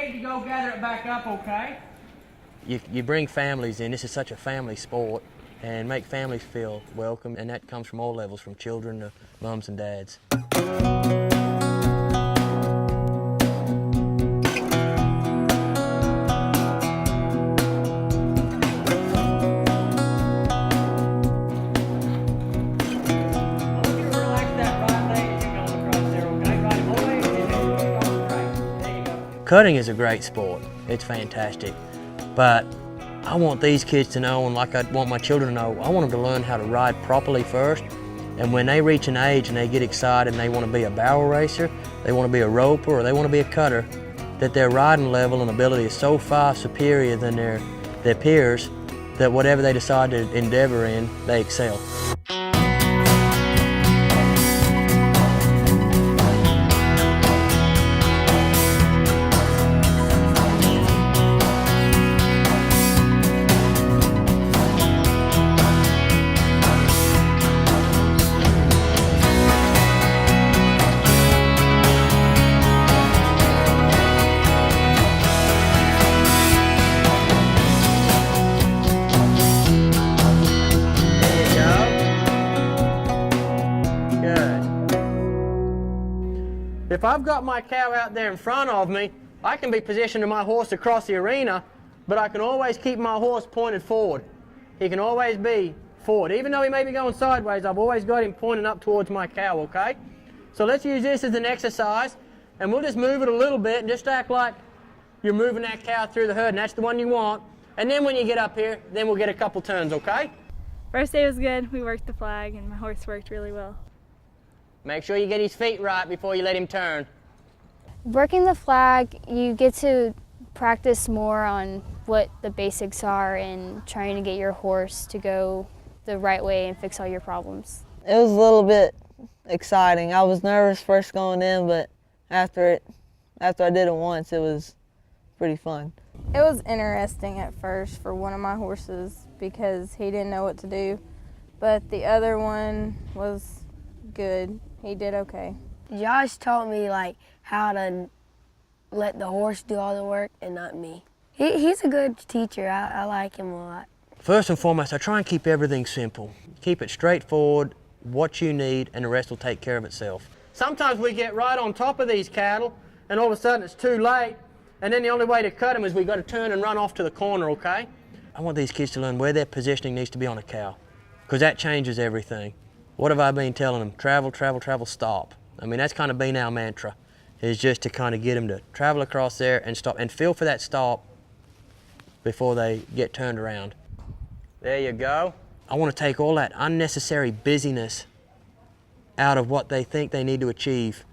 need to go gather it back up, okay? You bring families in. This is such a family sport, and make families feel welcome, and that comes from all levels, from children to moms and dads. Cutting is a great sport. It's fantastic. But I want these kids to know, and like I want my children to know, I want them to learn how to ride properly first. And when they reach an age and they get excited and they want to be a barrel racer, they want to be a roper, or they want to be a cutter, that their riding level and ability is so far superior than their peers that whatever they decide to endeavor in, they excel. If I've got my cow out there in front of me, I can be positioning my horse across the arena, but I can always keep my horse pointed forward. He can always be forward. Even though he may be going sideways, I've always got him pointing up towards my cow, okay? So let's use this as an exercise, and we'll just move it a little bit and just act like you're moving that cow through the herd, and that's the one you want. And then when you get up here, then we'll get a couple turns, okay? First day was good. We worked the flag, and my horse worked really well. Make sure you get his feet right before you let him turn. Working the flag, you get to practice more on what the basics are and trying to get your horse to go the right way and fix all your problems. It was a little bit exciting. I was nervous first going in, but after I did it once, it was pretty fun. It was interesting at first for one of my horses because he didn't know what to do, but the other one was good. He did okay. Josh taught me like how to let the horse do all the work and not me. He's a good teacher. I like him a lot. First and foremost, I try and keep everything simple. Keep it straightforward, what you need, and the rest will take care of itself. Sometimes we get right on top of these cattle, and all of a sudden it's too late, and then the only way to cut them is we've got to turn and run off to the corner, okay? I want these kids to learn where their positioning needs to be on a cow, because that changes everything. What have I been telling them? Travel, travel, travel, stop. I mean, that's kind of been our mantra, is just to kind of get them to travel across there and stop, and feel for that stop before they get turned around. There you go. I want to take all that unnecessary busyness out of what they think they need to achieve.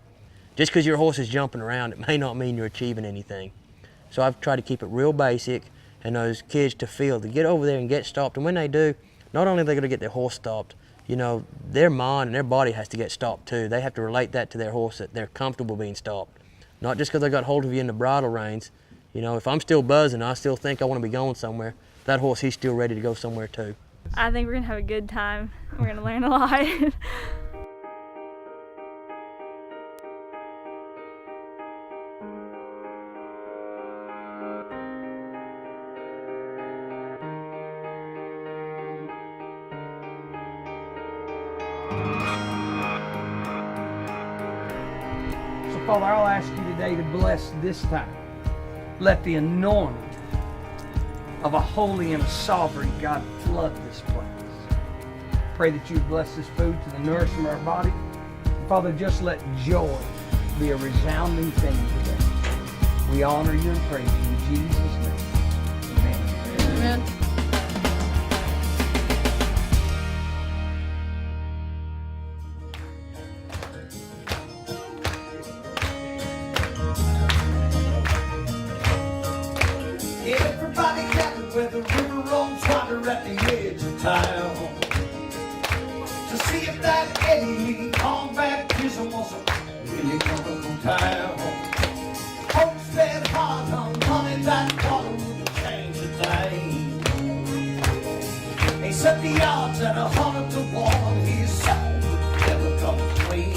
Just because your horse is jumping around, it may not mean you're achieving anything. So I've tried to keep it real basic, and those kids to feel, to get over there and get stopped. And when they do, not only are they going to get their horse stopped, you know, their mind and their body has to get stopped too. They have to relate that to their horse, that they're comfortable being stopped. Not just because they got hold of you in the bridle reins. You know, if I'm still buzzing, I still think I want to be going somewhere, that horse, he's still ready to go somewhere too. I think we're going to have a good time. We're going to learn a lot. Father, I'll ask you today to bless this time. Let the anointing of a holy and a sovereign God flood this place. Pray that you bless this food to the nourishment of our body. Father, just let joy be a resounding thing today. We honor you and praise you in Jesus' name. Amen. Amen. Everybody gathered where the river rolls water at the edge of town to see if that Eddie on baptism was really coming from town. Folks bet hard on money that water would change the day. They set the odds at 100 to 1. His soul would never come clean.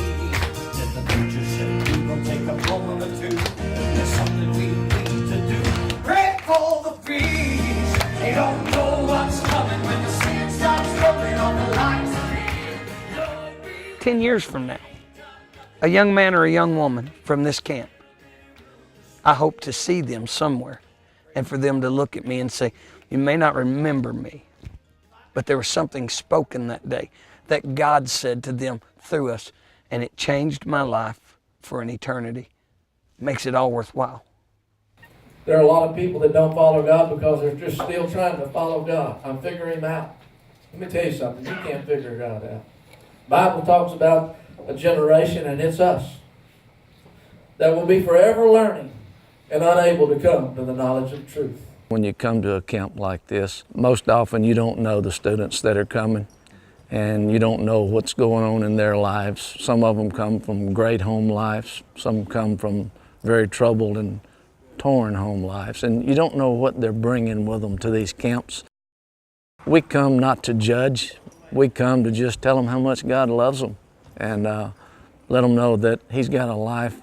Then the preacher said, "We're gonna take a moment or two. There's something we need to 10 years from now, a young man or a young woman from this camp, I hope to see them somewhere and for them to look at me and say, you may not remember me, but there was something spoken that day that God said to them through us, and it changed my life for an eternity. Makes it all worthwhile. There are a lot of people that don't follow God because they're just still trying to follow God. I'm figuring him out. Let me tell you something. You can't figure God out. The Bible talks about a generation, and it's us, that will be forever learning and unable to come to the knowledge of truth. When you come to a camp like this, most often you don't know the students that are coming, and you don't know what's going on in their lives. Some of them come from great home lives. Some come from very troubled and torn home lives, and you don't know what they're bringing with them to these camps. We come not to judge. We come to just tell them how much God loves them and let them know that He's got a life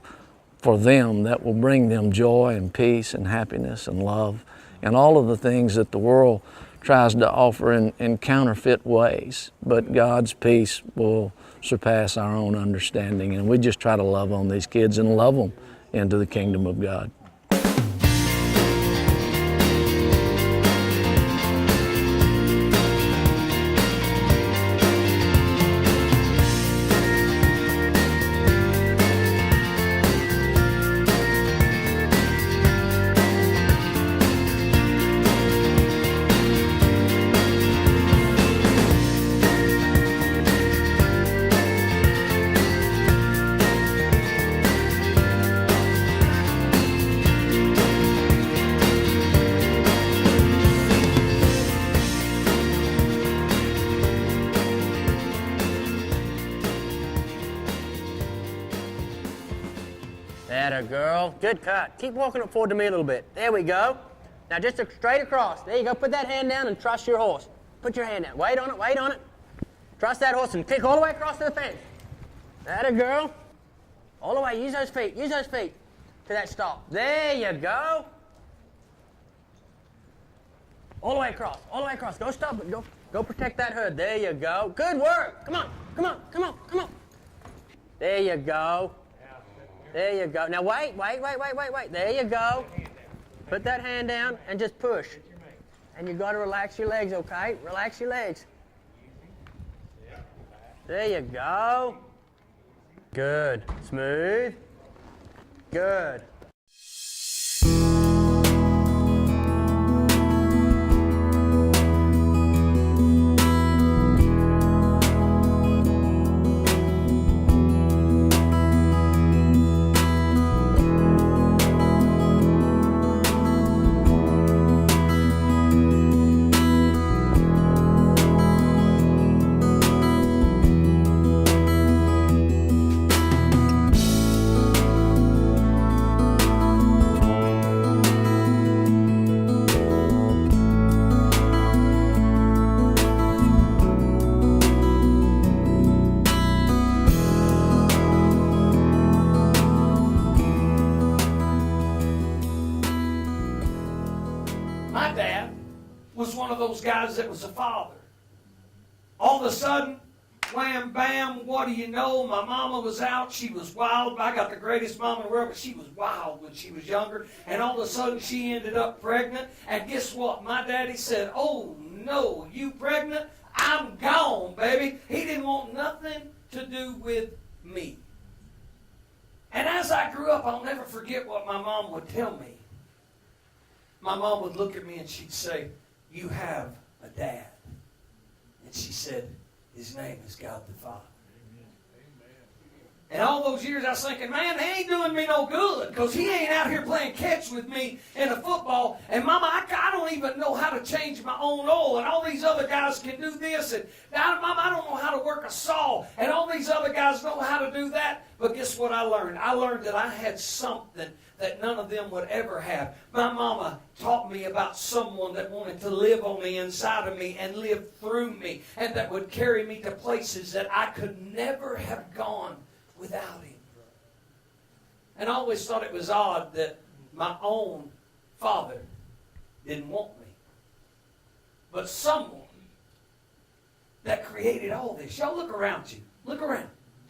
for them that will bring them joy and peace and happiness and love and all of the things that the world tries to offer in counterfeit ways. But God's peace will surpass our own understanding, and we just try to love on these kids and love them into the kingdom of God. Atta girl. Good cut. Keep walking it forward to me a little bit. There we go. Now just straight across. There you go. Put that hand down and trust your horse. Put your hand down. Wait on it. Wait on it. Trust that horse and kick all the way across to the fence. Atta girl. All the way. Use those feet. Use those feet to that stop. There you go. All the way across. All the way across. Go stop it. Go protect that herd. There you go. Good work. Come on. Come on. Come on. Come on. There you go. There you go. Now wait. There you go. Put that hand down and just push. And you got to relax your legs, okay? Relax your legs. There you go. Good. Smooth. Good. My dad was one of those guys that was a father. All of a sudden, wham, bam, what do you know? My mama was out. She was wild. I got the greatest mama in the world, but she was wild when she was younger. And all of a sudden, she ended up pregnant. And guess what? My daddy said, oh, no, you pregnant? I'm gone, baby. He didn't want nothing to do with me. And as I grew up, I'll never forget what my mom would tell me. My mom would look at me and she'd say, you have a dad. And she said, his name is God the Father. And all those years I was thinking, man, he ain't doing me no good because he ain't out here playing catch with me in a football. And Mama, I don't even know how to change my own oil. And all these other guys can do this. And Mama, I don't know how to work a saw. And all these other guys know how to do that. But guess what I learned? I learned that I had something that none of them would ever have. My mama taught me about someone that wanted to live on the inside of me and live through me. And that would carry me to places that I could never have gone without him. And I always thought it was odd that my own father didn't want me. But someone that created all this. Y'all look around you. Look around.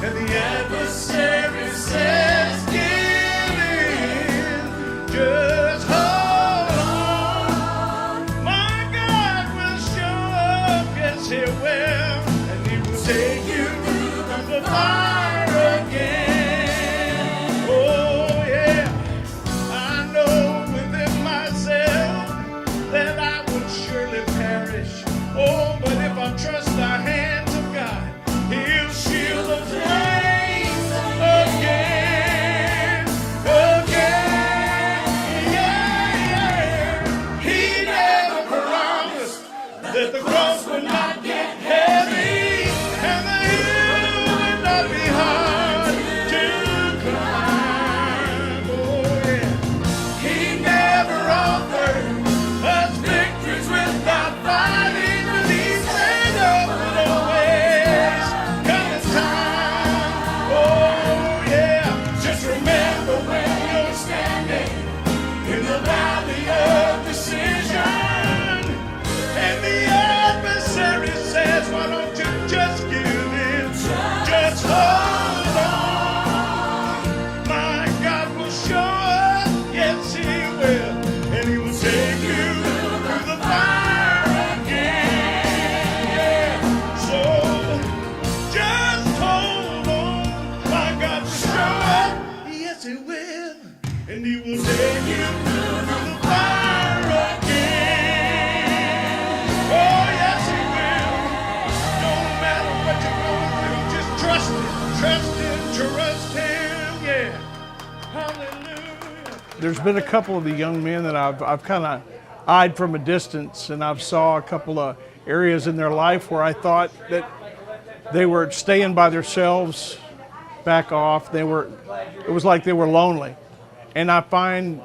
and the adversary says, give in. Just hold on. My God will show up, yes He will, and He will take you through the fire again. Oh yeah, I know within myself that I would surely perish. Oh, but if I trust the hands of God, He'll shield the flames again, again. Yeah, yeah. He never promised that the cross would not get heavy and the hill would not be hard to climb. Oh yeah, He never offered us victories without fighting, but He said there would always come a time. Oh yeah, just remember when you're standing in the valley of decision, and the adversary says, why don't you just give in? Just hold on. My God will show up, yes He will, and He will take you through the fire again. Yeah. So just hold on. My God will show up, yes He will, and He will take you through the fire again. Oh yes He will. No matter what you're going through, just trust Him, trust Him, yeah. Hallelujah. There's been a couple of the young men that I've kind of eyed from a distance, and I've saw a couple of areas in their life where I thought that they were staying by themselves, back off. It was like they were lonely. And I find,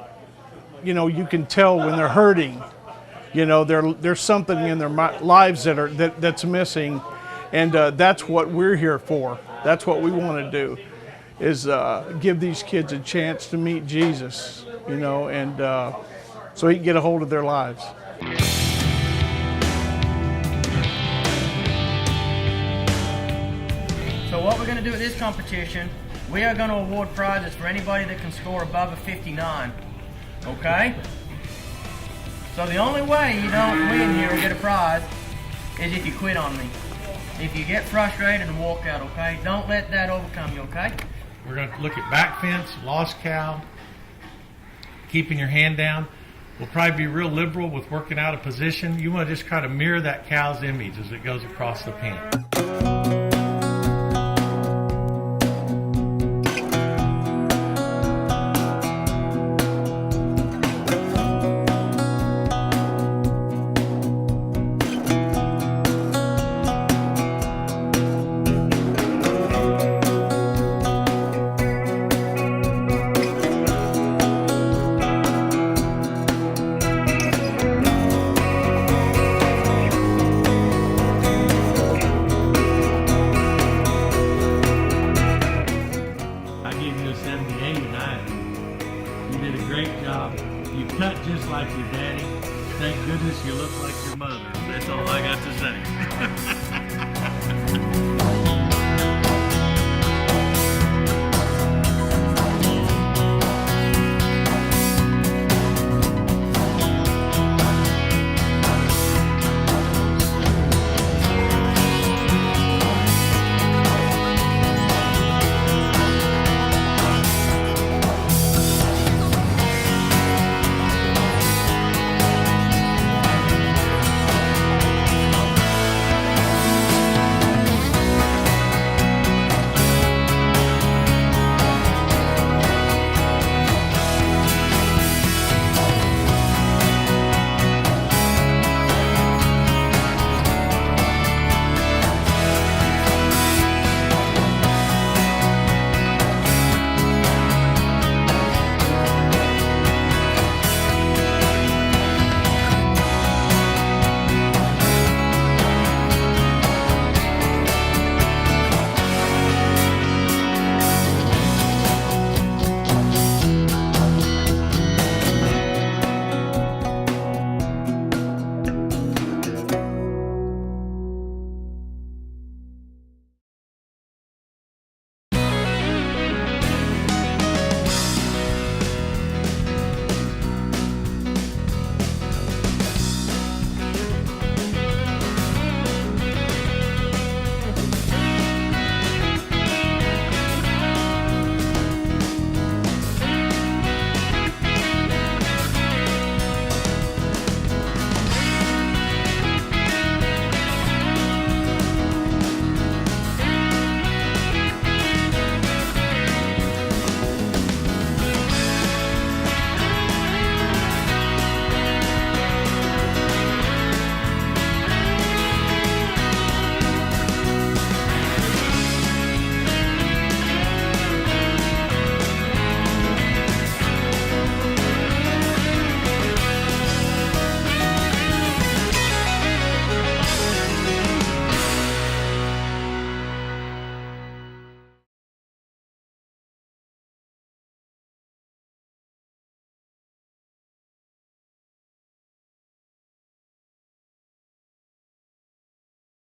you can tell when they're hurting, there's something in their lives that's missing, and that's what we're here for. That's what we want to do, is give these kids a chance to meet Jesus, and so He can get a hold of their lives. So what we're going to do at this competition, we are going to award prizes for anybody that can score above a 59. Okay? So the only way you don't win here or get a prize is if you quit on me. If you get frustrated and walk out, okay? Don't let that overcome you, okay? We're going to look at back fence, lost cow, keeping your hand down. We'll probably be real liberal with working out a position. You want to just try to mirror that cow's image as it goes across the pen. You cut just like your daddy. Thank goodness you look like your